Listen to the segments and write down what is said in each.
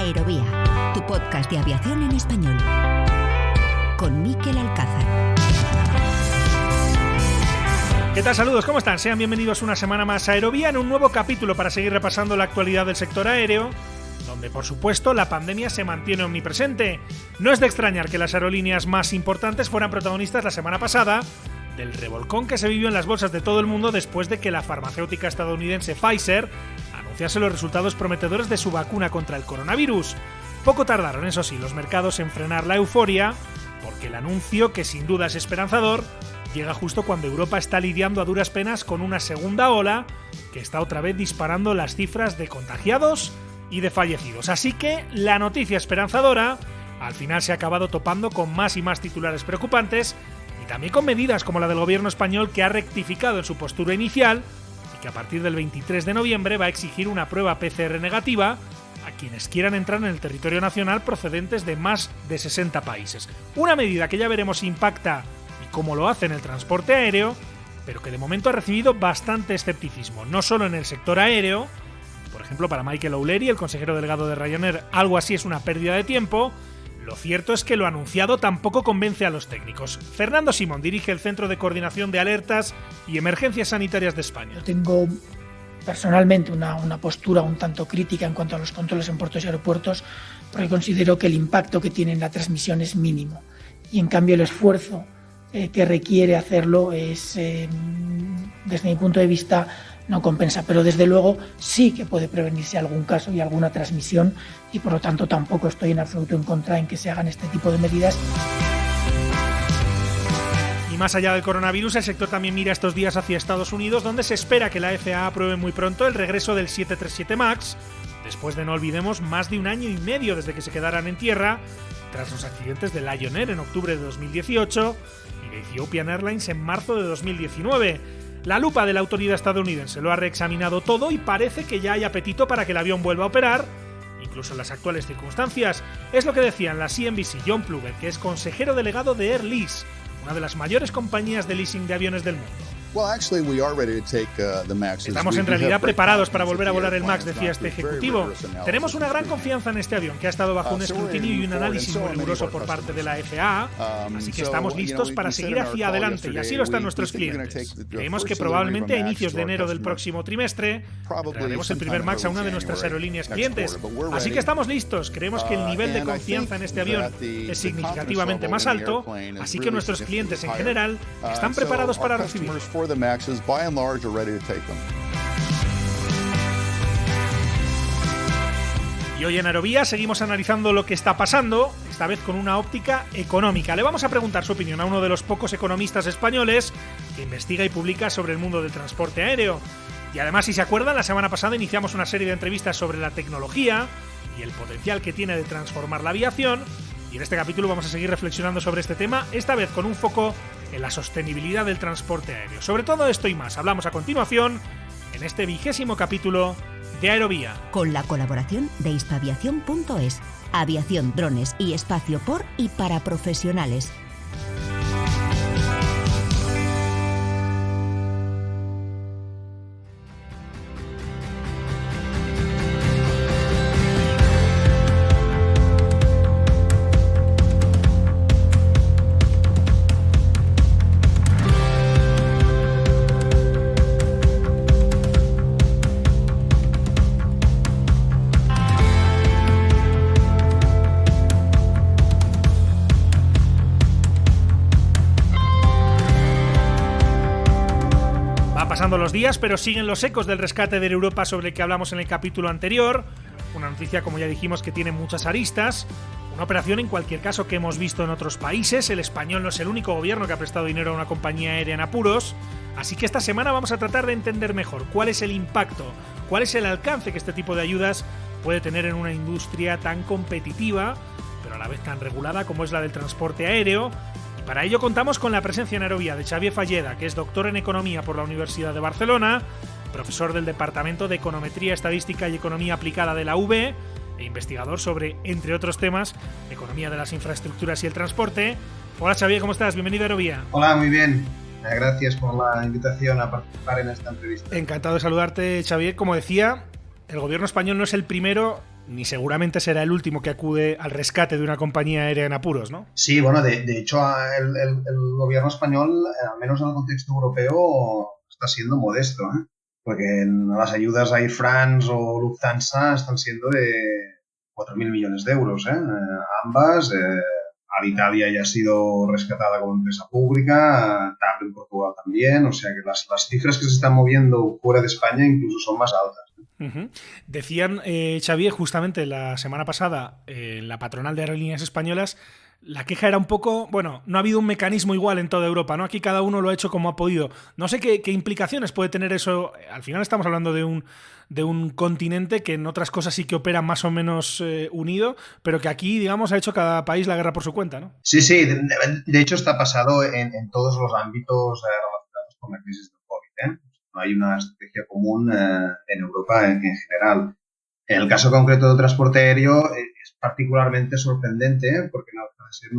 Aerovía, tu podcast de aviación en español. Con Mikel Alcázar. ¿Qué tal? Saludos, ¿cómo están? Sean bienvenidos una semana más a Aerovía en un nuevo capítulo para seguir repasando la actualidad del sector aéreo, donde por supuesto la pandemia se mantiene omnipresente. No es de extrañar que las aerolíneas más importantes fueran protagonistas la semana pasada del revolcón que se vivió en las bolsas de todo el mundo después de que la farmacéutica estadounidense Pfizer anunciase los resultados prometedores de su vacuna contra el coronavirus. Poco tardaron, eso sí, los mercados en frenar la euforia, porque el anuncio, que sin duda es esperanzador, llega justo cuando Europa está lidiando a duras penas con una segunda ola que está otra vez disparando las cifras de contagiados y de fallecidos. Así que la noticia esperanzadora al final se ha acabado topando con más y más titulares preocupantes y también con medidas como la del gobierno español, que ha rectificado en su postura inicial y que a partir del 23 de noviembre va a exigir una prueba PCR negativa a quienes quieran entrar en el territorio nacional procedentes de más de 60 países. Una medida que ya veremos si impacta y cómo lo hace en el transporte aéreo, pero que de momento ha recibido bastante escepticismo, no solo en el sector aéreo. Por ejemplo, para Michael O'Leary, el consejero delegado de Ryanair, algo así es una pérdida de tiempo. Lo cierto es que lo anunciado tampoco convence a los técnicos. Fernando Simón dirige el Centro de Coordinación de Alertas y Emergencias Sanitarias de España. Yo tengo personalmente una postura un tanto crítica en cuanto a los controles en puertos y aeropuertos, porque considero que el impacto que tiene en la transmisión es mínimo y en cambio el esfuerzo que requiere hacerlo es, desde mi punto de vista, no compensa, pero desde luego sí que puede prevenirse algún caso y alguna transmisión, y por lo tanto tampoco estoy en absoluto en contra en que se hagan este tipo de medidas. Y más allá del coronavirus, el sector también mira estos días hacia Estados Unidos, donde se espera que la FAA apruebe muy pronto el regreso del 737 MAX, después de, no olvidemos, más de un año y medio desde que se quedaran en tierra, tras los accidentes de Lion Air en octubre de 2018 y de Ethiopian Airlines en marzo de 2019. La lupa de la autoridad estadounidense lo ha reexaminado todo y parece que ya hay apetito para que el avión vuelva a operar, incluso en las actuales circunstancias. Es lo que decía en la CNBC John Pluger, que es consejero delegado de Air Lease, una de las mayores compañías de leasing de aviones del mundo. Estamos en realidad preparados para volver a volar el MAX, decía este ejecutivo. Tenemos una gran confianza en este avión, que ha estado bajo un escrutinio y un análisis muy riguroso por parte de la FAA, así que estamos listos para seguir hacia adelante, y así lo están nuestros clientes. Creemos que probablemente a inicios de enero del próximo trimestre traeremos el primer MAX a una de nuestras aerolíneas clientes. Así que estamos listos, creemos que el nivel de confianza en este avión es significativamente más alto, así que nuestros clientes en general están preparados para recibirlo. The Maxes, by and large, are ready to take them. Y hoy en Aerovía seguimos analizando lo que está pasando, esta vez con una óptica económica. Le vamos a preguntar su opinión a uno de los pocos economistas españoles que investiga y publica sobre el mundo del transporte aéreo. Y además, si se acuerdan, la semana pasada iniciamos una serie de entrevistas sobre la tecnología y el potencial que tiene de transformar la aviación. Y en este capítulo vamos a seguir reflexionando sobre este tema, esta vez con un foco en la sostenibilidad del transporte aéreo. Sobre todo esto y más hablamos a continuación en este 20º capítulo de Aerovía. Con la colaboración de hispaviación.es, aviación, drones y espacio por y para profesionales. Pasando los días, pero siguen los ecos del rescate de Air Europa sobre el que hablamos en el capítulo anterior. Una noticia, como ya dijimos, que tiene muchas aristas. Una operación, en cualquier caso, que hemos visto en otros países. El español no es el único gobierno que ha prestado dinero a una compañía aérea en apuros. Así que esta semana vamos a tratar de entender mejor cuál es el impacto, cuál es el alcance que este tipo de ayudas puede tener en una industria tan competitiva, pero a la vez tan regulada como es la del transporte aéreo. Para ello contamos con la presencia en Aerovía de Xavier Falleda, que es doctor en Economía por la Universidad de Barcelona, profesor del Departamento de Econometría, Estadística y Economía Aplicada de la UB e investigador sobre, entre otros temas, economía de las infraestructuras y el transporte. Hola Xavier, ¿cómo estás? Bienvenido a Aerovía. Hola, muy bien. Gracias por la invitación a participar en esta entrevista. Encantado de saludarte, Xavier. Como decía, el gobierno español no es el primero ni seguramente será el último que acude al rescate de una compañía aérea en apuros, ¿no? Sí, bueno, de hecho el gobierno español, al menos en el contexto europeo, está siendo modesto, ¿eh? Porque las ayudas a Air France o Lufthansa están siendo de 4.000 millones de euros, ¿eh? Ambas. Alitalia ya ha sido rescatada como empresa pública, TAP en Portugal también, o sea que las cifras que se están moviendo fuera de España incluso son más altas. Uh-huh. Decían, Xavier, justamente la semana pasada, la patronal de aerolíneas españolas, la queja era un poco, bueno, no ha habido un mecanismo igual en toda Europa, ¿no? Aquí cada uno lo ha hecho como ha podido. No sé qué implicaciones puede tener eso. Al final estamos hablando de un continente que en otras cosas sí que opera más o menos unido, pero que aquí, digamos, ha hecho cada país la guerra por su cuenta, ¿no? Sí, de hecho está pasado en todos los ámbitos relacionados con la crisis del COVID, ¿eh? No hay una estrategia común en Europa en general. En el caso concreto del transporte aéreo es particularmente sorprendente porque no deja de ser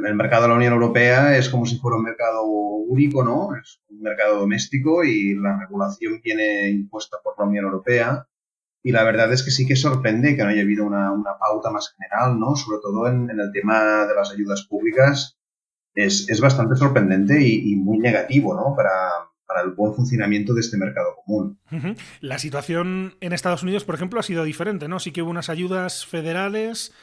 el mercado de la Unión Europea es como si fuera un mercado único, ¿no? Es un mercado doméstico y la regulación viene impuesta por la Unión Europea. Y la verdad es que sí que sorprende que no haya habido una pauta más general, ¿no? Sobre todo en el tema de las ayudas públicas. Es bastante sorprendente y muy negativo, ¿no? Para el buen funcionamiento de este mercado común. Uh-huh. La situación en Estados Unidos, por ejemplo, ha sido diferente, ¿no? Sí que hubo unas ayudas federales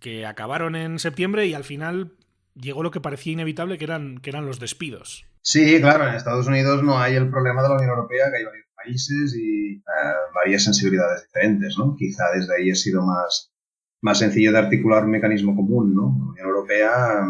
que acabaron en septiembre y al final llegó lo que parecía inevitable, que eran los despidos. Sí, claro, en Estados Unidos no hay el problema de la Unión Europea, que hay varios países y varias sensibilidades diferentes, ¿no? Quizá desde ahí ha sido más sencillo de articular un mecanismo común, ¿no? La Unión Europea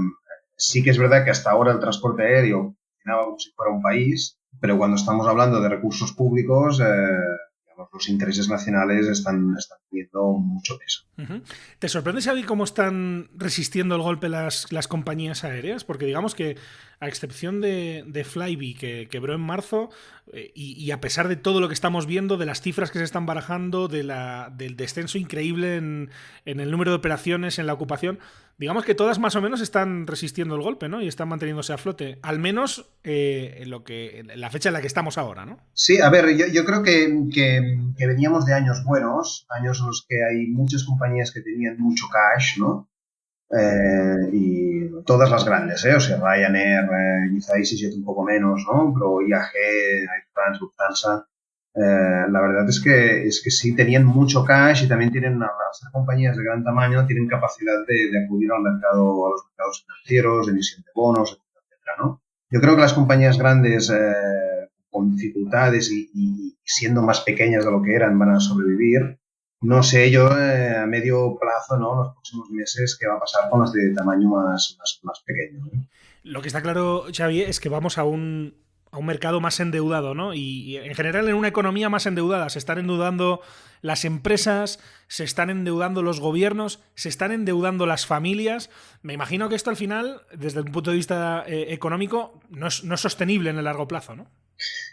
sí que es verdad que hasta ahora el transporte aéreo funcionaba como si fuera un país, pero cuando estamos hablando de recursos públicos, digamos, los intereses nacionales están teniendo mucho peso. Uh-huh. ¿Te sorprende saber cómo están resistiendo el golpe las compañías aéreas? Porque digamos que, a excepción de Flybe, que quebró en marzo, y a pesar de todo lo que estamos viendo, de las cifras que se están barajando, del descenso increíble en el número de operaciones, en la ocupación, digamos que todas más o menos están resistiendo el golpe, ¿no? Y están manteniéndose a flote, al menos en la fecha en la que estamos ahora, ¿no? Sí, a ver, yo creo que veníamos de años buenos, años en los que hay muchas compañías que tenían mucho cash, ¿no? Y todas las grandes, o sea, Ryanair, quizá EasyJet un poco menos, ¿no? Pero IAG, Air France, Lufthansa, la verdad es que sí tenían mucho cash y también tienen, al ser compañías de gran tamaño, tienen capacidad de acudir al mercado, a los mercados financieros, de emisión de bonos, etcétera, ¿no? Yo creo que las compañías grandes con dificultades y siendo más pequeñas de lo que eran van a sobrevivir. No sé yo a medio plazo, ¿no? Los próximos meses, qué va a pasar con las de tamaño más pequeño, ¿no? Lo que está claro, Xavi, es que vamos a un mercado más endeudado, ¿no? Y en general en una economía más endeudada. Se están endeudando las empresas, se están endeudando los gobiernos, se están endeudando las familias. Me imagino que esto al final, desde un punto de vista económico, no es sostenible en el largo plazo, ¿no?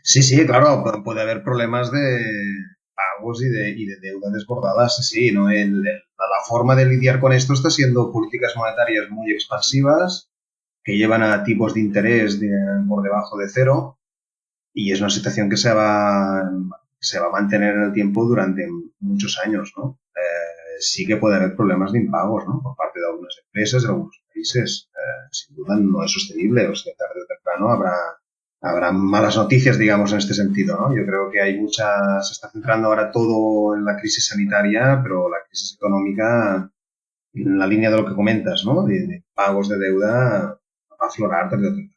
Sí, claro, puede haber problemas de pagos y de deuda desbordada, sí, ¿no? La forma de lidiar con esto está siendo políticas monetarias muy expansivas que llevan a tipos de interés por debajo de cero y es una situación que se va a mantener en el tiempo durante muchos años, ¿no? Sí que puede haber problemas de impagos, ¿no? Por parte de algunas empresas, de algunos países. Sin duda no es sostenible, o sea, tarde o temprano habrá malas noticias, digamos, en este sentido, ¿no? Yo creo que se está centrando ahora todo en la crisis sanitaria, pero la crisis económica, en la línea de lo que comentas, ¿no? De pagos de deuda, va a aflorar tarde o temprano.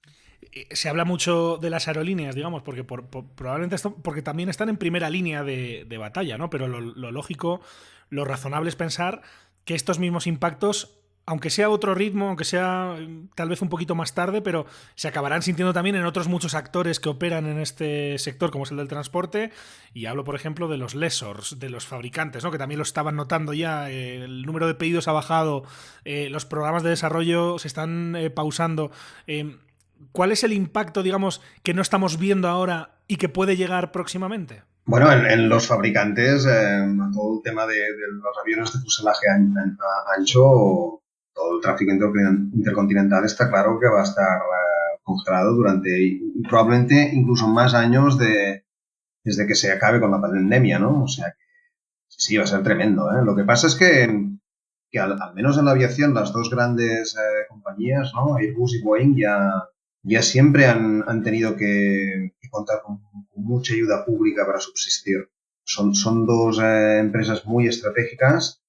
Se habla mucho de las aerolíneas, digamos, porque probablemente porque también están en primera línea de batalla, ¿no? Pero lo lógico, lo razonable es pensar que estos mismos impactos, aunque sea otro ritmo, aunque sea tal vez un poquito más tarde, pero se acabarán sintiendo también en otros muchos actores que operan en este sector, como es el del transporte, y hablo, por ejemplo, de los lessors, de los fabricantes, ¿no? Que también lo estaban notando ya, el número de pedidos ha bajado, los programas de desarrollo se están pausando. ¿Cuál es el impacto, digamos, que no estamos viendo ahora y que puede llegar próximamente? Bueno, en los fabricantes, todo el tema de los aviones de fuselaje ancho, todo el tráfico intercontinental está claro que va a estar congelado durante probablemente incluso más años desde que se acabe con la pandemia, ¿no? O sea que Sí, va a ser tremendo, ¿eh? Lo que pasa es que al menos en la aviación las dos grandes compañías, ¿no? Airbus y Boeing ya siempre han tenido que contar con mucha ayuda pública para subsistir. Son dos empresas muy estratégicas,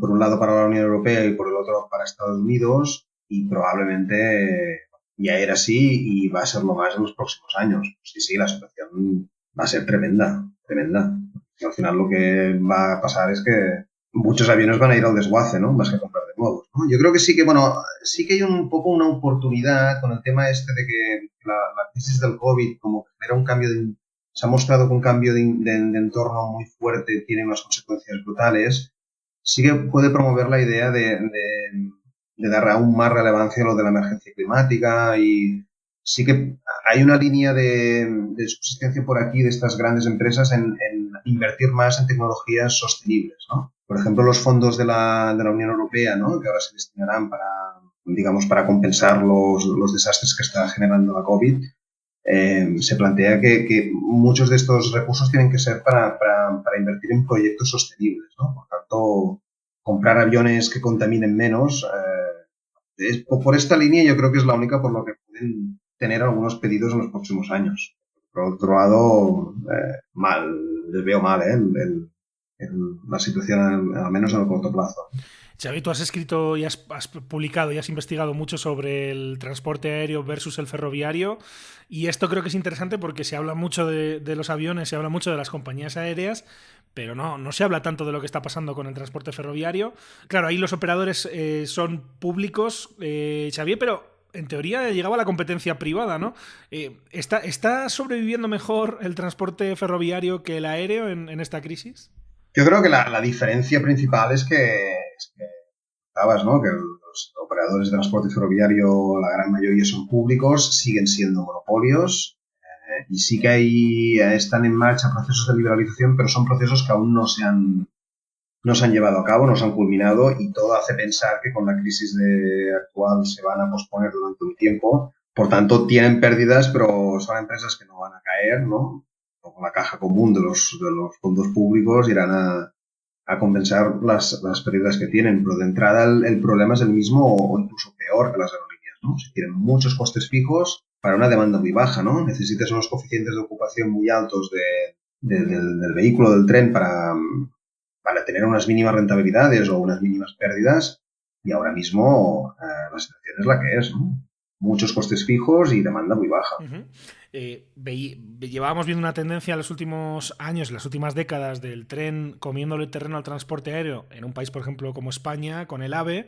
por un lado para la Unión Europea y por el otro para Estados Unidos, y probablemente ya era así y va a ser lo más en los próximos años. Sí, la situación va a ser tremenda, tremenda. Y al final lo que va a pasar es que muchos aviones van a ir al desguace, ¿no? Más que comprar de nuevos, ¿no? Yo creo que sí que, bueno, sí que hay un poco una oportunidad con el tema este de que la crisis del COVID como que genera un cambio se ha mostrado que un cambio de entorno muy fuerte tiene unas consecuencias brutales. Sí que puede promover la idea de dar aún más relevancia a lo de la emergencia climática y sí que hay una línea de subsistencia por aquí de estas grandes empresas en invertir más en tecnologías sostenibles, ¿no? Por ejemplo, los fondos de la Unión Europea, ¿no? Que ahora se destinarán para compensar los desastres que está generando la COVID, se plantea que muchos de estos recursos tienen que ser para invertir en proyectos sostenibles, ¿no? Por tanto, comprar aviones que contaminen menos, por esta línea yo creo que es la única por lo que pueden tener algunos pedidos en los próximos años. Por otro lado, les veo mal, la situación, al menos en el corto plazo. Xavi, tú has escrito y has publicado y has investigado mucho sobre el transporte aéreo versus el ferroviario, y esto creo que es interesante porque se habla mucho de los aviones, se habla mucho de las compañías aéreas, pero no se habla tanto de lo que está pasando con el transporte ferroviario. Claro, ahí los operadores son públicos, Xavi, pero en teoría llegaba la competencia privada, ¿no? ¿Está sobreviviendo mejor el transporte ferroviario que el aéreo en esta crisis? Yo creo que la diferencia principal es que estabas, ¿no? Que los operadores de transporte ferroviario, la gran mayoría son públicos, siguen siendo monopolios y sí que están en marcha procesos de liberalización, pero son procesos que aún no se han llevado a cabo, no se han culminado y todo hace pensar que con la crisis actual se van a posponer durante un tiempo. Por tanto, tienen pérdidas, pero son empresas que no van a caer, ¿no? Con la caja común de los fondos públicos irán a compensar las pérdidas que tienen. Pero de entrada el problema es el mismo o incluso peor que las aerolíneas, ¿no? Si tienen muchos costes fijos para una demanda muy baja, ¿no? Necesitas unos coeficientes de ocupación muy altos del vehículo, del tren para tener unas mínimas rentabilidades o unas mínimas pérdidas y ahora mismo la situación es la que es, ¿no? Muchos costes fijos y demanda muy baja. Uh-huh. Llevábamos viendo una tendencia en los últimos años, en las últimas décadas, del tren comiéndole terreno al transporte aéreo en un país, por ejemplo, como España, con el AVE.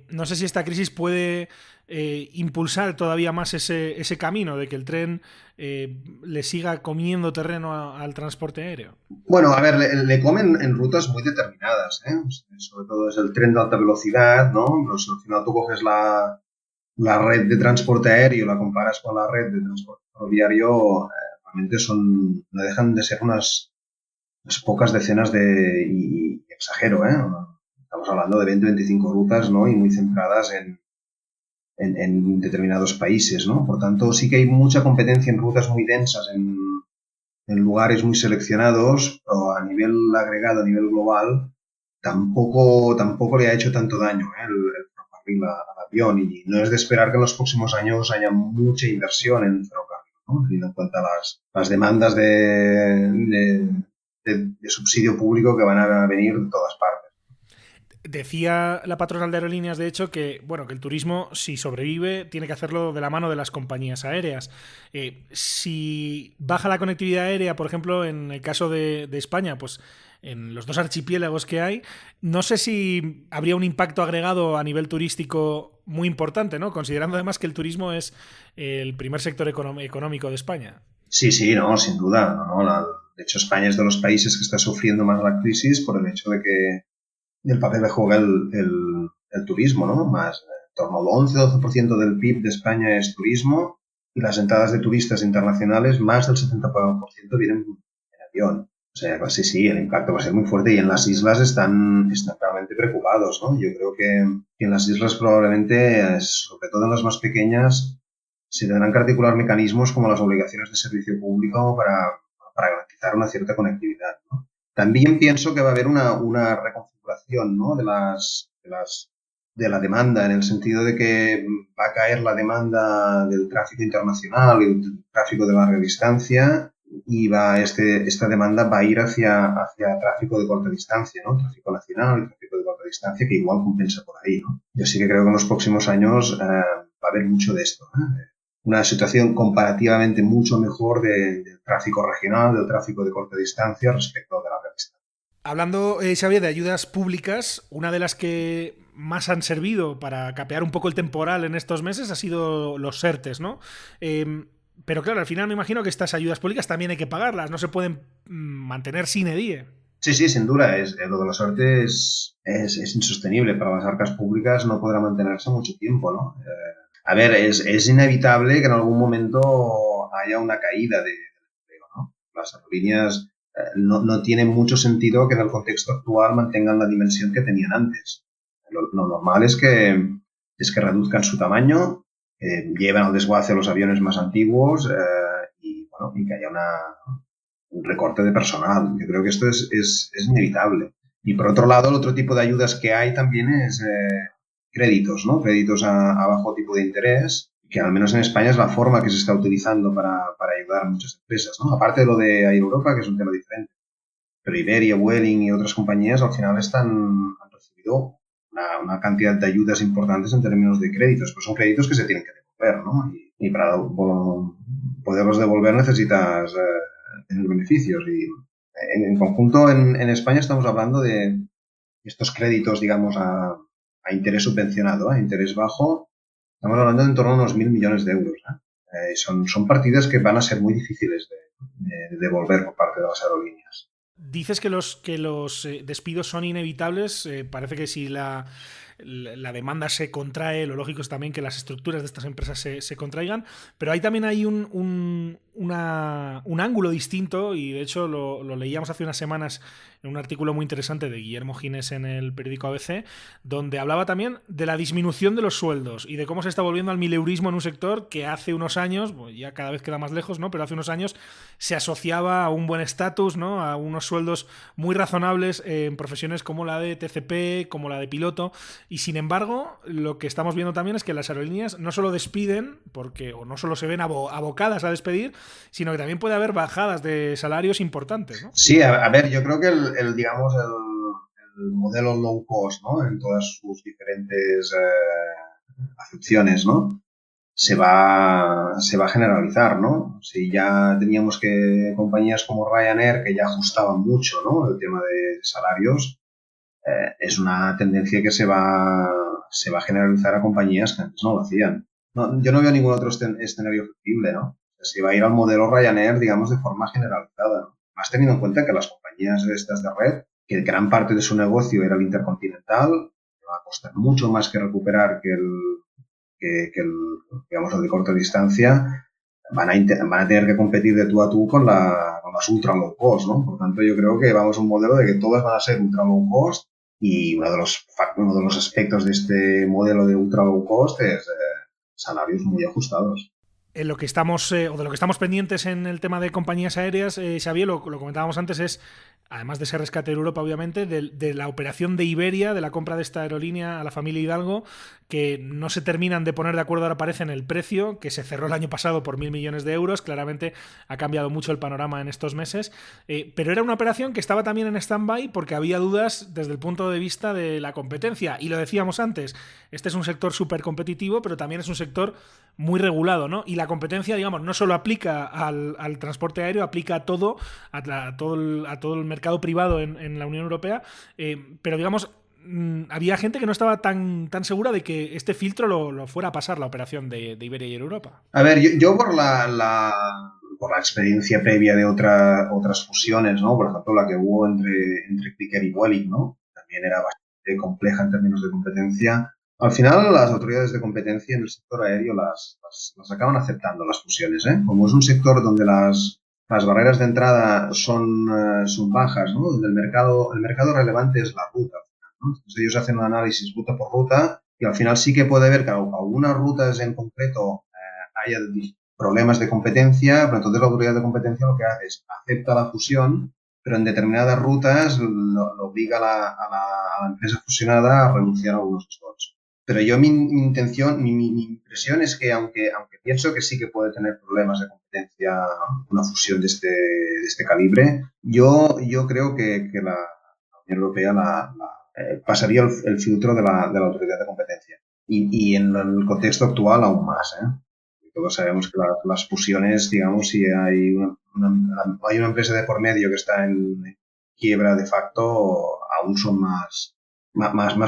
No sé si esta crisis puede impulsar todavía más ese camino de que el tren le siga comiendo terreno al transporte aéreo. Bueno, a ver, le comen en rutas muy determinadas, ¿eh? Sobre todo es el tren de alta velocidad, ¿no? Pues al final tú coges la red de transporte aéreo, la comparas con la red de transporte ferroviario, realmente no dejan de ser unas pocas decenas y exagero, ¿eh? Estamos hablando de 20-25 rutas, ¿no? Y muy centradas en determinados países, ¿no? Por tanto, sí que hay mucha competencia en rutas muy densas, en lugares muy seleccionados, pero a nivel agregado, a nivel global, tampoco le ha hecho tanto daño, ¿eh? El ferrocarril al avión, y no es de esperar que en los próximos años haya mucha inversión en el ferrocarril, ¿no? Teniendo en cuenta las demandas de subsidio público que van a venir de todas partes. Decía la patronal de aerolíneas, de hecho, que el turismo, si sobrevive, tiene que hacerlo de la mano de las compañías aéreas. Si baja la conectividad aérea, por ejemplo, en el caso de España, pues en los dos archipiélagos que hay, no sé si habría un impacto agregado a nivel turístico muy importante, ¿no? Considerando además que el turismo es el primer sector económico de España. Sí, no, sin duda. No. De hecho, España es de los países que está sufriendo más la crisis por el hecho de que el papel que juega el turismo, ¿no? Más en torno al 11-12% del PIB de España es turismo y las entradas de turistas internacionales, más del 70% vienen en avión. O sea, pues sí, el impacto va a ser muy fuerte y en las islas están realmente preocupados, ¿no? Yo creo que en las islas probablemente, sobre todo en las más pequeñas, se tendrán que articular mecanismos como las obligaciones de servicio público para garantizar una cierta conectividad, ¿no? También pienso que va a haber una reconfiguración, ¿no? de la demanda, en el sentido de que va a caer la demanda del tráfico internacional y del tráfico de larga distancia y esta demanda va a ir hacia tráfico de corta distancia, ¿no? Tráfico nacional y tráfico de corta distancia, que igual compensa por ahí, ¿no? Yo sí que creo que en los próximos años va a haber mucho de esto, ¿eh? Una situación comparativamente mucho mejor del tráfico regional, del tráfico de corta distancia respecto de larga distancia. Hablando, Xavier, de ayudas públicas, una de las que más han servido para capear un poco el temporal en estos meses ha sido los ERTEs, ¿no? Pero claro, al final me imagino que estas ayudas públicas también hay que pagarlas, no se pueden mantener sine die. Sí, sí, sin duda. Lo de los ERTEs es insostenible. Para las arcas públicas no podrá mantenerse mucho tiempo, ¿no? A ver, es inevitable que en algún momento haya una caída del empleo, ¿no? Las aerolíneas no tiene mucho sentido que en el contexto actual mantengan la dimensión que tenían antes. Lo normal es que reduzcan su tamaño, lleven al desguace los aviones más antiguos y que haya un recorte de personal. Yo creo que esto es inevitable. Y por otro lado, el otro tipo de ayudas que hay también es créditos, ¿no? Créditos a bajo tipo de interés, que al menos en España es la forma que se está utilizando para ayudar a muchas empresas, ¿no? Aparte de lo de Air Europa, que es un tema diferente. Pero Iberia, Vueling y otras compañías al final han recibido una cantidad de ayudas importantes en términos de créditos, pero son créditos que se tienen que devolver, ¿no? Y para poderlos devolver necesitas tener beneficios. Y en conjunto en España estamos hablando de estos créditos, digamos, a interés subvencionado, a interés bajo. Estamos hablando de en torno a unos 1.000 millones de euros, ¿eh? Son partidas que van a ser muy difíciles de devolver por parte de las aerolíneas. Dices que los despidos son inevitables. Parece que si la demanda se contrae, lo lógico es también que las estructuras de estas empresas se contraigan, pero ahí también hay un ángulo distinto, y de hecho lo leíamos hace unas semanas en un artículo muy interesante de Guillermo Ginés en el periódico ABC, donde hablaba también de la disminución de los sueldos y de cómo se está volviendo al mileurismo en un sector que hace unos años, pues ya cada vez queda más lejos, ¿no? Pero hace unos años se asociaba a un buen estatus, ¿no? A unos sueldos muy razonables en profesiones como la de TCP, como la de piloto. Y sin embargo, lo que estamos viendo también es que las aerolíneas no solo despiden, o no solo se ven abocadas a despedir, sino que también puede haber bajadas de salarios importantes, ¿no? Sí, a ver, yo creo que el modelo low cost, ¿no? En todas sus diferentes acepciones, ¿no? Se va a generalizar, ¿no? Si ya teníamos que compañías como Ryanair, que ya ajustaban mucho, ¿no? El tema de salarios, es una tendencia que se va a generalizar a compañías que antes no lo hacían. No, yo no veo ningún otro escenario factible, ¿no? Se va a ir al modelo Ryanair, digamos, de forma generalizada, ¿no? Más teniendo en cuenta que las compañías estas de red, que gran parte de su negocio era el intercontinental, va a costar mucho más que recuperar que digamos, el de corta distancia, van a tener que competir de tú a tú con las ultra low cost, ¿no? Por tanto, yo creo que vamos a un modelo de que todas van a ser ultra low cost, y uno de los aspectos de este modelo de ultra low cost es salarios muy ajustados. En lo que estamos, o de lo que estamos pendientes en el tema de compañías aéreas, Xavier, lo comentábamos antes, es, además de ese rescate de Europa, obviamente, de la operación de Iberia, de la compra de esta aerolínea a la familia Hidalgo, que no se terminan de poner de acuerdo, ahora parece, en el precio, que se cerró el año pasado por 1.000 millones de euros. Claramente ha cambiado mucho el panorama en estos meses, pero era una operación que estaba también en stand-by porque había dudas desde el punto de vista de la competencia. Y lo decíamos antes, este es un sector súper competitivo, pero también es un sector muy regulado, ¿no? Y la competencia, digamos, no solo aplica al transporte aéreo, aplica a todo el mercado privado en la Unión Europea, pero digamos, había gente que no estaba tan segura de que este filtro lo fuera a pasar la operación de Iberia y Air Europa. A ver, yo por la experiencia previa de otras fusiones, ¿no? Por ejemplo, la que hubo entre Clicker y Vueling, ¿no? También era bastante compleja en términos de competencia. Al final, las autoridades de competencia en el sector aéreo las acaban aceptando, las fusiones, ¿eh? Como es un sector donde las barreras de entrada son bajas, ¿no? Donde el mercado relevante es la ruta, ¿no? Entonces ellos hacen un análisis ruta por ruta y al final sí que puede ver que algunas rutas en concreto haya problemas de competencia, pero entonces la autoridad de competencia lo que hace es acepta la fusión pero en determinadas rutas lo obliga a la empresa fusionada a renunciar a algunos slots. Pero yo mi impresión es que aunque pienso que sí que puede tener problemas de competencia una fusión de este calibre, yo creo que la Unión Europea pasaría el filtro de la autoridad de competencia. Y en el contexto actual aún más, Todos sabemos que las fusiones, digamos, si hay una empresa de por medio que está en quiebra de facto, aún son más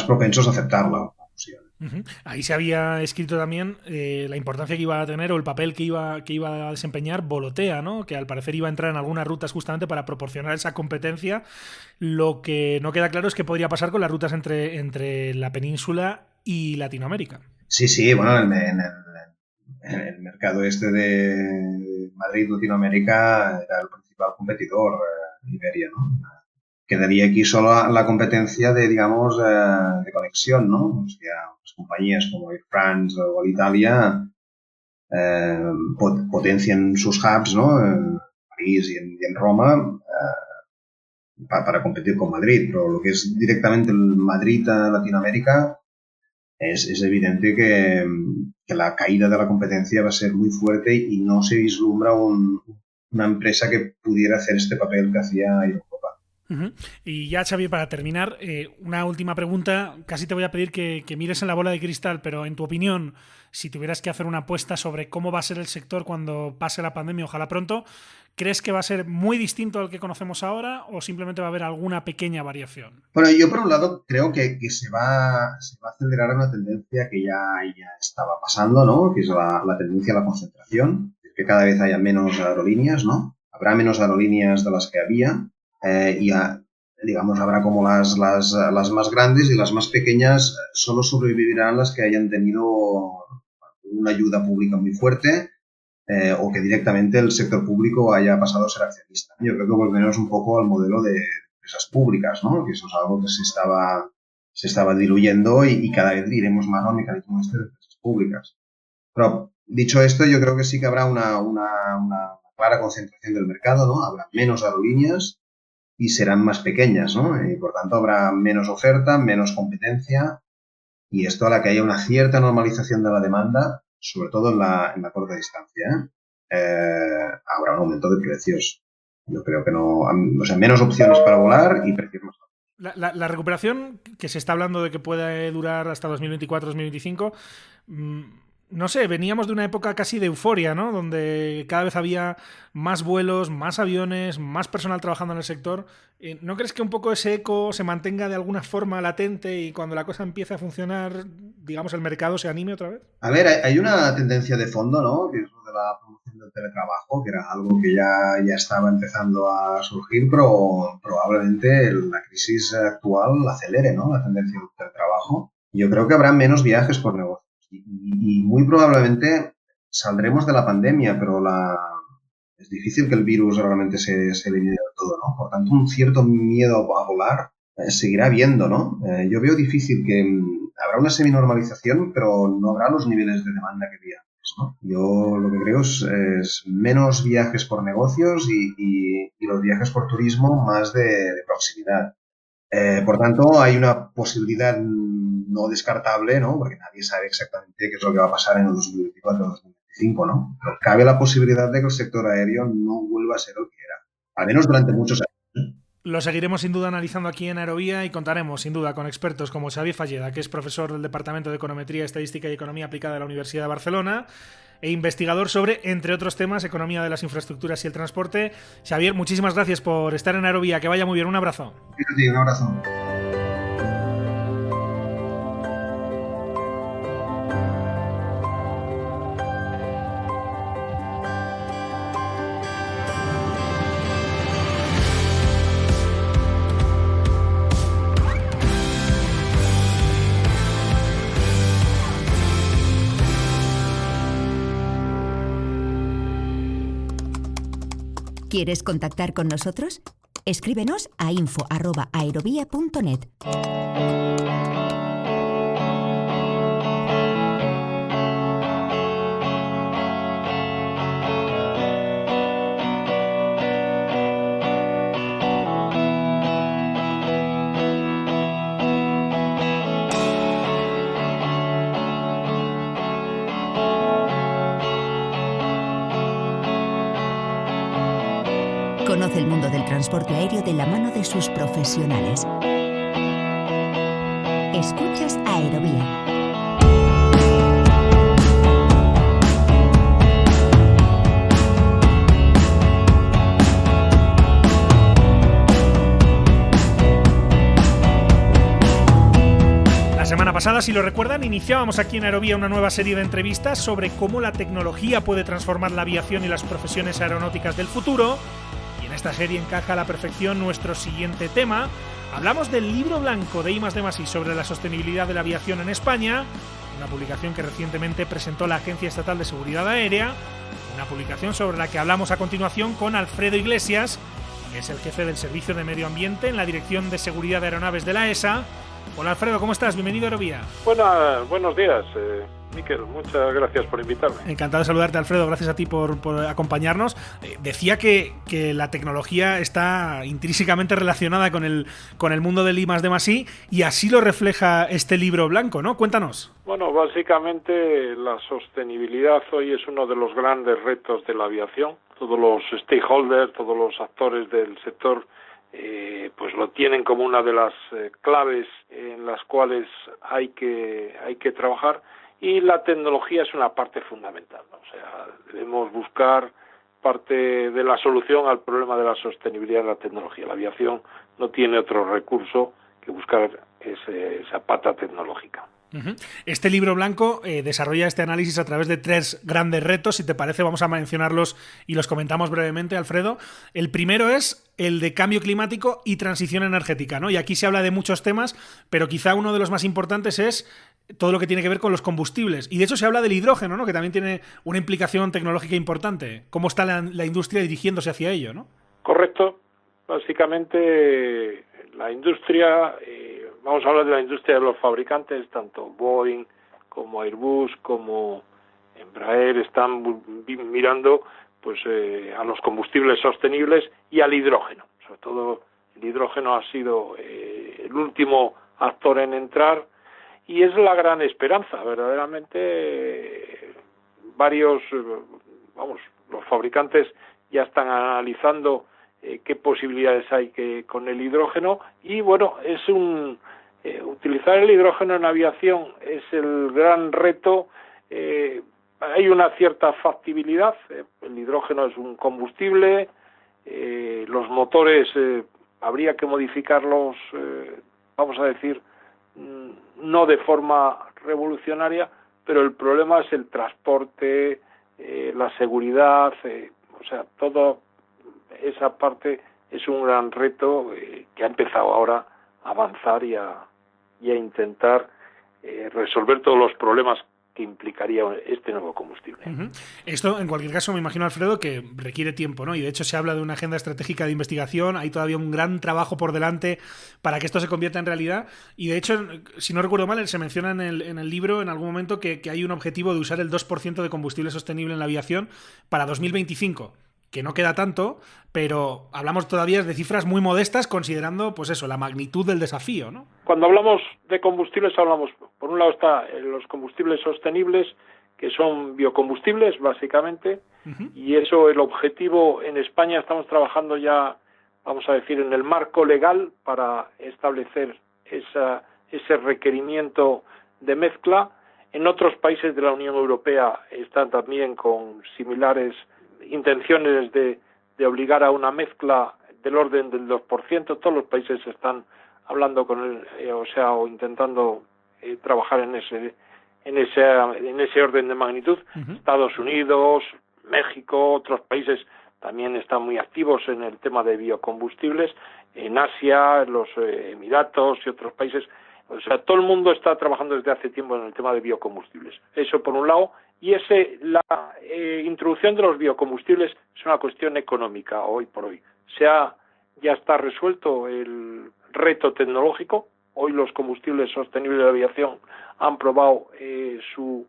propensos a aceptarla, la fusión. Uh-huh. Ahí se había escrito también la importancia que iba a tener o el papel que iba a desempeñar Volotea, ¿no? Que al parecer iba a entrar en algunas rutas justamente para proporcionar esa competencia. Lo que no queda claro es qué podría pasar con las rutas entre la península y Latinoamérica. Sí, bueno, en el mercado de Madrid-Latinoamérica era el principal competidor, Iberia, ¿no? Quedaría aquí solo la competencia de conexión, ¿no? O sea, las compañías como Air France o Alitalia potencian sus hubs, ¿no? En París y en Roma para competir con Madrid, pero lo que es directamente el Madrid a Latinoamérica es evidente que la caída de la competencia va a ser muy fuerte y no se vislumbra una empresa que pudiera hacer este papel que hacía Europa. Uh-huh. Y ya, Xavier, para terminar, una última pregunta. Casi te voy a pedir que mires en la bola de cristal, pero en tu opinión, si tuvieras que hacer una apuesta sobre cómo va a ser el sector cuando pase la pandemia, ojalá pronto, ¿crees que va a ser muy distinto al que conocemos ahora o simplemente va a haber alguna pequeña variación? Bueno, yo por un lado creo que se va a acelerar una tendencia que ya estaba pasando, ¿no? Que es la tendencia a la concentración, que cada vez haya menos aerolíneas, ¿no? Habrá menos aerolíneas de las que había. Habrá como las más grandes y las más pequeñas solo sobrevivirán las que hayan tenido una ayuda pública muy fuerte o que directamente el sector público haya pasado a ser accionista. Yo creo que volveremos un poco al modelo de empresas públicas, ¿no? Que eso es algo que se estaba diluyendo y cada vez iremos más al mecanismo de empresas públicas. Pero dicho esto, yo creo que sí que habrá una clara concentración del mercado, ¿no? Habrá menos aerolíneas y serán más pequeñas, ¿no? Y por tanto habrá menos oferta, menos competencia y esto hará que haya una cierta normalización de la demanda, sobre todo en la corta distancia. Habrá un aumento de precios. Yo creo que no, o sea, menos opciones para volar y precios más altos. La recuperación que se está hablando de que puede durar hasta 2024-2025, no sé, veníamos de una época casi de euforia, ¿no? Donde cada vez había más vuelos, más aviones, más personal trabajando en el sector. ¿No crees que un poco ese eco se mantenga de alguna forma latente y cuando la cosa empiece a funcionar, digamos, el mercado se anime otra vez? A ver, hay una tendencia de fondo, ¿no? Que es lo de la promoción del teletrabajo, que era algo que ya estaba empezando a surgir, pero probablemente la crisis actual acelere, ¿no? La tendencia del teletrabajo. Yo creo que habrá menos viajes por negocio. Y muy probablemente saldremos de la pandemia, pero es difícil que el virus realmente se elimine del todo, ¿no? Por tanto, un cierto miedo a volar seguirá habiendo, ¿no? Yo veo difícil que habrá una seminormalización, pero no habrá los niveles de demanda que había antes, ¿no? Yo lo que creo es menos viajes por negocios y los viajes por turismo más de proximidad. Por tanto, hay una posibilidad no descartable, ¿no? Porque nadie sabe exactamente qué es lo que va a pasar en el 2024 o 2025, ¿no? Pero cabe la posibilidad de que el sector aéreo no vuelva a ser el que era, al menos durante muchos años. Lo seguiremos sin duda analizando aquí en Aerovía y contaremos sin duda con expertos como Xavier Falleda, que es profesor del Departamento de Econometría, Estadística y Economía Aplicada de la Universidad de Barcelona e investigador sobre, entre otros temas, economía de las infraestructuras y el transporte. Xavier, muchísimas gracias por estar en Aerovía. Que vaya muy bien. Un abrazo. Sí, un abrazo. ¿Quieres contactar con nosotros? Escríbenos a info@aerovia.net. Conoce el mundo del transporte aéreo de la mano de sus profesionales. Escuchas Aerovía. La semana pasada, si lo recuerdan, iniciábamos aquí en Aerovía una nueva serie de entrevistas sobre cómo la tecnología puede transformar la aviación y las profesiones aeronáuticas del futuro. Y en esta serie encaja a la perfección nuestro siguiente tema. Hablamos del libro blanco de I+D+I sobre la sostenibilidad de la aviación en España, una publicación que recientemente presentó la Agencia Estatal de Seguridad Aérea, una publicación sobre la que hablamos a continuación con Alfredo Iglesias, que es el jefe del Servicio de Medio Ambiente en la Dirección de Seguridad de Aeronaves de la ESA. Hola Alfredo, ¿cómo estás? Bienvenido a Aerovía. Buenos días, Miquel, muchas gracias por invitarme. Encantado de saludarte, Alfredo, gracias a ti por acompañarnos. Decía que la tecnología está intrínsecamente relacionada con el mundo del I+D+I y así lo refleja este libro blanco, ¿no? Cuéntanos. Bueno, básicamente la sostenibilidad hoy es uno de los grandes retos de la aviación. Todos los stakeholders, todos los actores del sector pues lo tienen como una de las claves en las cuales hay que trabajar, y la tecnología es una parte fundamental, ¿no? O sea, debemos buscar parte de la solución al problema de la sostenibilidad de la tecnología. La aviación no tiene otro recurso que buscar esa pata tecnológica. Este libro blanco desarrolla este análisis a través de 3 grandes retos. Si te parece, vamos a mencionarlos y los comentamos brevemente, Alfredo. El primero es el de cambio climático y transición energética, ¿no? Y aquí se habla de muchos temas, pero quizá uno de los más importantes es todo lo que tiene que ver con los combustibles. Y de hecho se habla del hidrógeno, ¿no? Que también tiene una implicación tecnológica importante. ¿Cómo está la industria dirigiéndose hacia ello, no? Correcto. Básicamente la industria... Vamos a hablar de la industria de los fabricantes, tanto Boeing como Airbus como Embraer están mirando pues a los combustibles sostenibles y al hidrógeno. Sobre todo el hidrógeno ha sido el último actor en entrar y es la gran esperanza. Verdaderamente los fabricantes ya están analizando qué posibilidades hay con el hidrógeno y bueno, es utilizar el hidrógeno en aviación es el gran reto. Hay una cierta factibilidad, el hidrógeno es un combustible, los motores habría que modificarlos, vamos a decir, no de forma revolucionaria, pero el problema es el transporte, la seguridad, o sea, toda esa parte es un gran reto que ha empezado ahora a avanzar y a intentar resolver todos los problemas que implicaría este nuevo combustible. Esto, en cualquier caso, me imagino, Alfredo, que requiere tiempo, ¿no? Y de hecho se habla de una agenda estratégica de investigación, hay todavía un gran trabajo por delante para que esto se convierta en realidad. Y de hecho, si no recuerdo mal, se menciona en el libro en algún momento que hay un objetivo de usar el 2% de combustible sostenible en la aviación para 2025. Que no queda tanto, pero hablamos todavía de cifras muy modestas considerando, pues eso, la magnitud del desafío, ¿no? Cuando hablamos de combustibles, hablamos, por un lado está los combustibles sostenibles, que son biocombustibles, básicamente, y eso, el objetivo en España, estamos trabajando ya, vamos a decir, en el marco legal para establecer ese requerimiento de mezcla. En otros países de la Unión Europea están también con similares intenciones de obligar a una mezcla del orden del 2%. Todos los países están hablando o intentando trabajar en ese orden de magnitud. Estados Unidos, México, otros países también están muy activos en el tema de biocombustibles. En Asia, los Emiratos y otros países. O sea, todo el mundo está trabajando desde hace tiempo en el tema de biocombustibles. Eso por un lado. Y la introducción de los biocombustibles es una cuestión económica hoy por hoy. Ya está resuelto el reto tecnológico. Hoy los combustibles sostenibles de la aviación han probado sus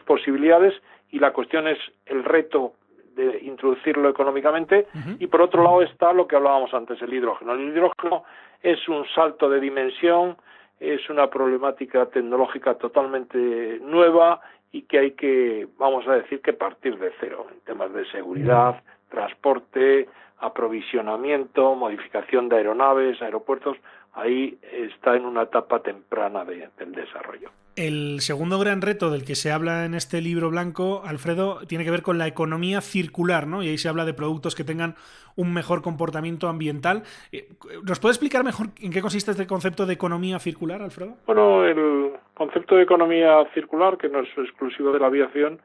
posibilidades y la cuestión es el reto de introducirlo económicamente. Y por otro lado está lo que hablábamos antes, el hidrógeno. El hidrógeno es un salto de dimensión, es una problemática tecnológica totalmente nueva y que hay que, vamos a decir, que partir de cero en temas de seguridad, transporte, aprovisionamiento, modificación de aeronaves, aeropuertos, ahí está en una etapa temprana del desarrollo. El segundo gran reto del que se habla en este libro blanco, Alfredo, tiene que ver con la economía circular, ¿no? Y ahí se habla de productos que tengan un mejor comportamiento ambiental. ¿Nos puede explicar mejor en qué consiste este concepto de economía circular, Alfredo? Bueno, el concepto de economía circular, que no es exclusivo de la aviación,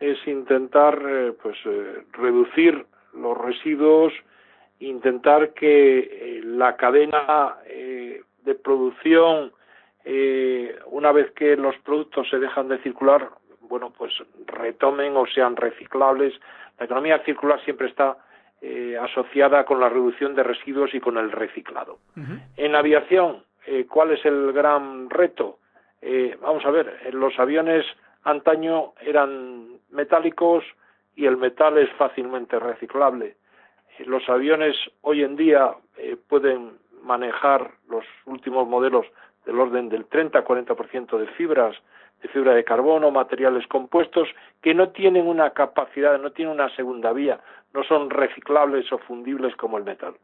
es intentar reducir los residuos, intentar que la cadena de producción, una vez que los productos se dejan de circular, bueno, pues retomen o sean reciclables. La economía circular siempre está asociada con la reducción de residuos y con el reciclado. Uh-huh. En aviación, ¿cuál es el gran reto? Vamos a ver, los aviones antaño eran metálicos y el metal es fácilmente reciclable. Los aviones hoy en día pueden manejar los últimos modelos del orden del 30-40% de fibra de carbono, materiales compuestos que no tienen una capacidad, no tienen una segunda vía, no son reciclables o fundibles como el metal.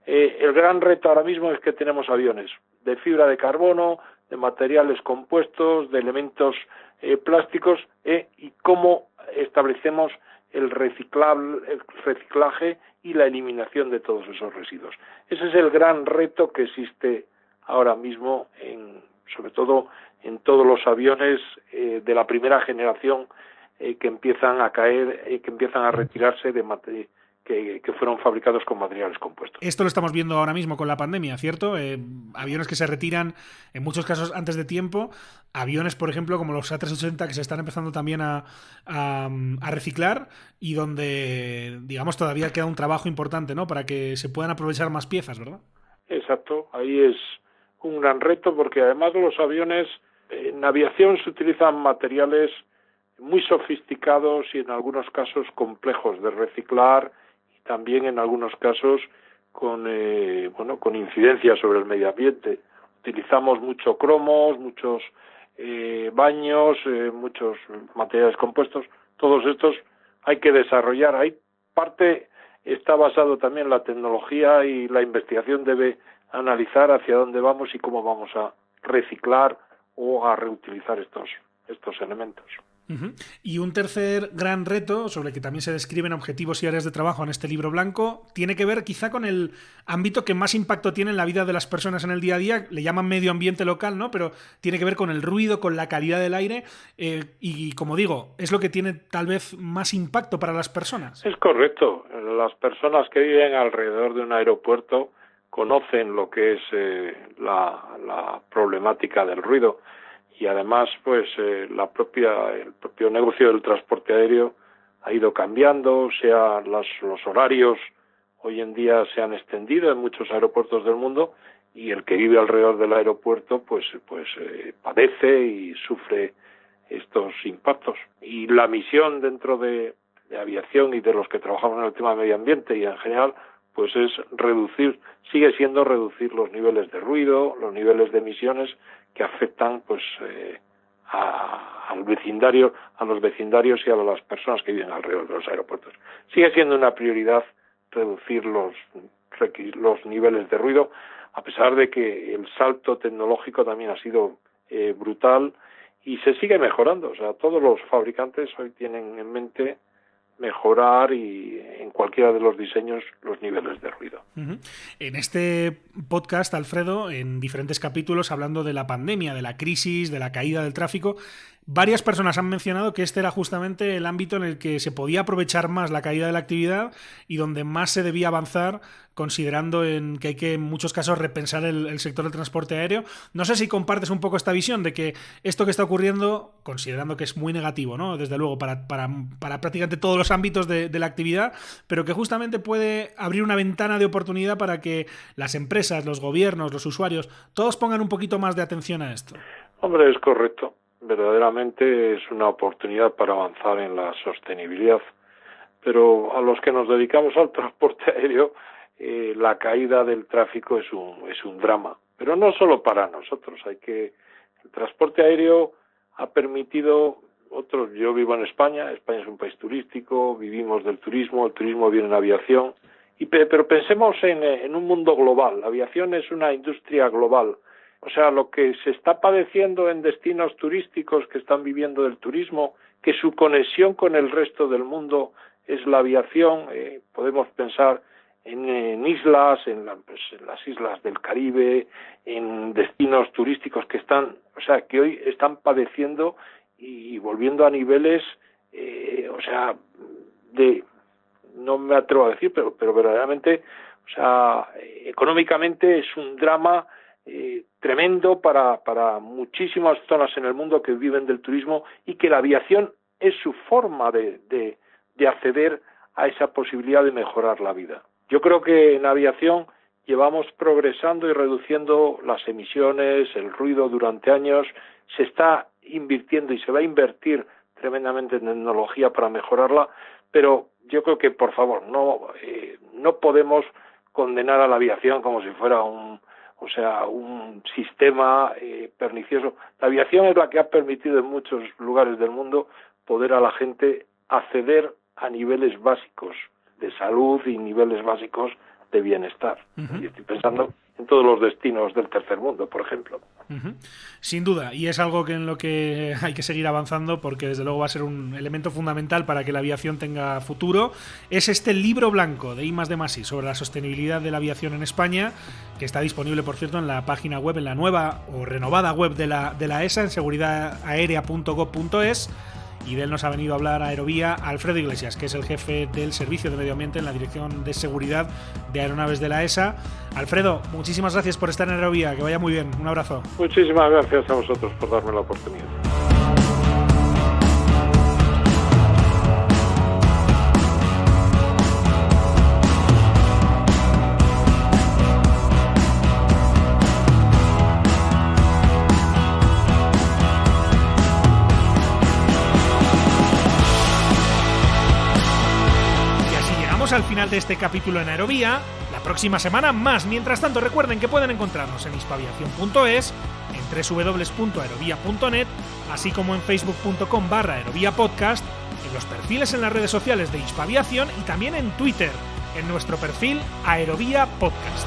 El gran reto ahora mismo es que tenemos aviones de fibra de carbono, de materiales compuestos, de elementos plásticos, y cómo establecemos el reciclaje y la eliminación de todos esos residuos. Ese es el gran reto que existe ahora mismo, sobre todo en todos los aviones de la primera generación que empiezan a caer, que empiezan a retirarse que fueron fabricados con materiales compuestos. Esto lo estamos viendo ahora mismo con la pandemia, ¿cierto? Aviones que se retiran, en muchos casos, antes de tiempo. Aviones, por ejemplo, como los A380, que se están empezando también a reciclar y donde, digamos, todavía queda un trabajo importante, ¿no? Para que se puedan aprovechar más piezas, ¿verdad? Exacto. Ahí es un gran reto porque, además, los aviones, en aviación se utilizan materiales muy sofisticados y, en algunos casos, complejos de reciclar, también en algunos casos con incidencia sobre el medio ambiente. Utilizamos mucho cromos, muchos baños, muchos materiales compuestos. Todos estos hay que desarrollar. Hay parte está basado también en la tecnología, y la investigación debe analizar hacia dónde vamos y cómo vamos a reciclar o a reutilizar estos elementos. Uh-huh. Y un tercer gran reto, sobre el que también se describen objetivos y áreas de trabajo en este libro blanco, tiene que ver quizá con el ámbito que más impacto tiene en la vida de las personas en el día a día. Le llaman medio ambiente local, ¿no? Pero tiene que ver con el ruido, con la calidad del aire, y, como digo, es lo que tiene tal vez más impacto para las personas. Es correcto. Las personas que viven alrededor de un aeropuerto conocen lo que es la problemática del ruido. Y además, pues el propio negocio del transporte aéreo ha ido cambiando, los horarios hoy en día se han extendido en muchos aeropuertos del mundo, y el que vive alrededor del aeropuerto pues padece y sufre estos impactos. Y la misión dentro de aviación y de los que trabajamos en el tema de medio ambiente y en general, pues es sigue siendo reducir los niveles de ruido, los niveles de emisiones que afectan pues al vecindario, a los vecindarios y a las personas que viven alrededor de los aeropuertos. Sigue siendo una prioridad reducir los niveles de ruido, a pesar de que el salto tecnológico también ha sido brutal y se sigue mejorando. O sea, todos los fabricantes hoy tienen en mente mejorar, y en cualquiera de los diseños, los niveles de ruido. Uh-huh. En este podcast, Alfredo, en diferentes capítulos, hablando de la pandemia, de la crisis, de la caída del tráfico, varias personas han mencionado que este era justamente el ámbito en el que se podía aprovechar más la caída de la actividad y donde más se debía avanzar, considerando que hay que en muchos casos repensar el sector del transporte aéreo. No sé si compartes un poco esta visión de que esto que está ocurriendo, considerando que es muy negativo, ¿no? Desde luego, para prácticamente todos los ámbitos de la actividad, pero que justamente puede abrir una ventana de oportunidad para que las empresas, los gobiernos, los usuarios, todos pongan un poquito más de atención a esto. Hombre, es correcto. Verdaderamente es una oportunidad para avanzar en la sostenibilidad. Pero a los que nos dedicamos al transporte aéreo, la caída del tráfico es un drama. Pero no solo para nosotros. El transporte aéreo ha permitido yo vivo en España es un país turístico, vivimos del turismo, el turismo viene en aviación, pero pensemos en un mundo global. La aviación es una industria global. O sea, lo que se está padeciendo en destinos turísticos que están viviendo del turismo, que su conexión con el resto del mundo es la aviación. Podemos pensar en islas, en las islas del Caribe, en destinos turísticos que hoy están padeciendo y volviendo a niveles, no me atrevo a decir, pero verdaderamente, económicamente es un drama tremendo para muchísimas zonas en el mundo que viven del turismo, y que la aviación es su forma de acceder a esa posibilidad de mejorar la vida. Yo creo que en aviación llevamos progresando y reduciendo las emisiones, el ruido durante años. Se está invirtiendo y se va a invertir tremendamente en tecnología para mejorarla, pero yo creo que, por favor, no podemos condenar a la aviación como si fuera un sistema pernicioso. La aviación es la que ha permitido en muchos lugares del mundo poder a la gente acceder a niveles básicos de salud y niveles básicos de bienestar. Y estoy pensando en todos los destinos del tercer mundo, por ejemplo. Sin duda, y es algo en lo que hay que seguir avanzando, porque desde luego va a ser un elemento fundamental para que la aviación tenga futuro. Es este libro blanco de I+D+I sobre la sostenibilidad de la aviación en España, que está disponible, por cierto, en la página web, en la nueva o renovada web de la ESA, en seguridadaérea.gov.es. Y de él nos ha venido a hablar Aerovía Alfredo Iglesias, que es el jefe del Servicio de Medio Ambiente en la Dirección de Seguridad de Aeronaves de la ESA. Alfredo, muchísimas gracias por estar en Aerovía, que vaya muy bien, un abrazo. Muchísimas gracias a vosotros por darme la oportunidad. Al final de este capítulo en Aerovía. La próxima semana más. Mientras tanto, recuerden que pueden encontrarnos en hispaviación.es, en www.aerovia.net, así como en facebook.com/aeroviapodcast, en los perfiles en las redes sociales de Hispaviación y también en Twitter, en nuestro perfil Aerovía Podcast.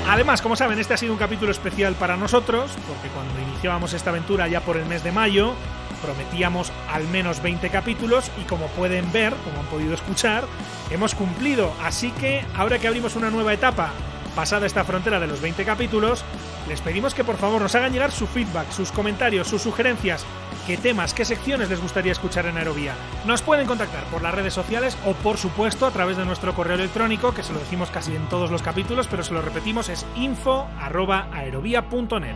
Además, como saben, este ha sido un capítulo especial para nosotros, porque cuando iniciábamos esta aventura ya por el mes de mayo, prometíamos al menos 20 capítulos y, como pueden ver, como han podido escuchar, hemos cumplido. Así que, ahora que abrimos una nueva etapa, pasada esta frontera de los 20 capítulos, les pedimos que por favor nos hagan llegar su feedback, sus comentarios, sus sugerencias, qué temas, qué secciones les gustaría escuchar en Aerovía. Nos pueden contactar por las redes sociales o, por supuesto, a través de nuestro correo electrónico, que se lo decimos casi en todos los capítulos, pero se lo repetimos, es info@aerovia.net.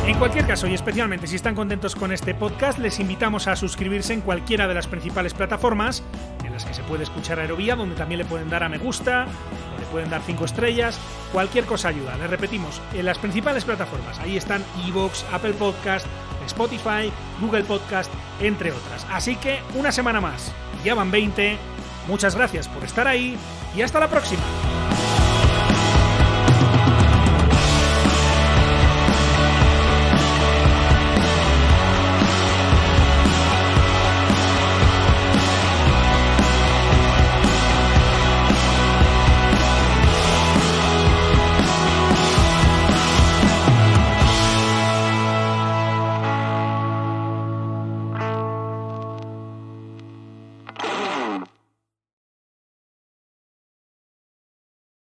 En cualquier caso, y especialmente si están contentos con este podcast, les invitamos a suscribirse en cualquiera de las principales plataformas en las que se puede escuchar Aerovía, donde también le pueden dar a me gusta, o le pueden dar 5 estrellas, cualquier cosa ayuda. Les repetimos, en las principales plataformas, ahí están iVoox, Apple Podcast, Spotify, Google Podcast, entre otras. Así que una semana más, ya van 20, muchas gracias por estar ahí y hasta la próxima.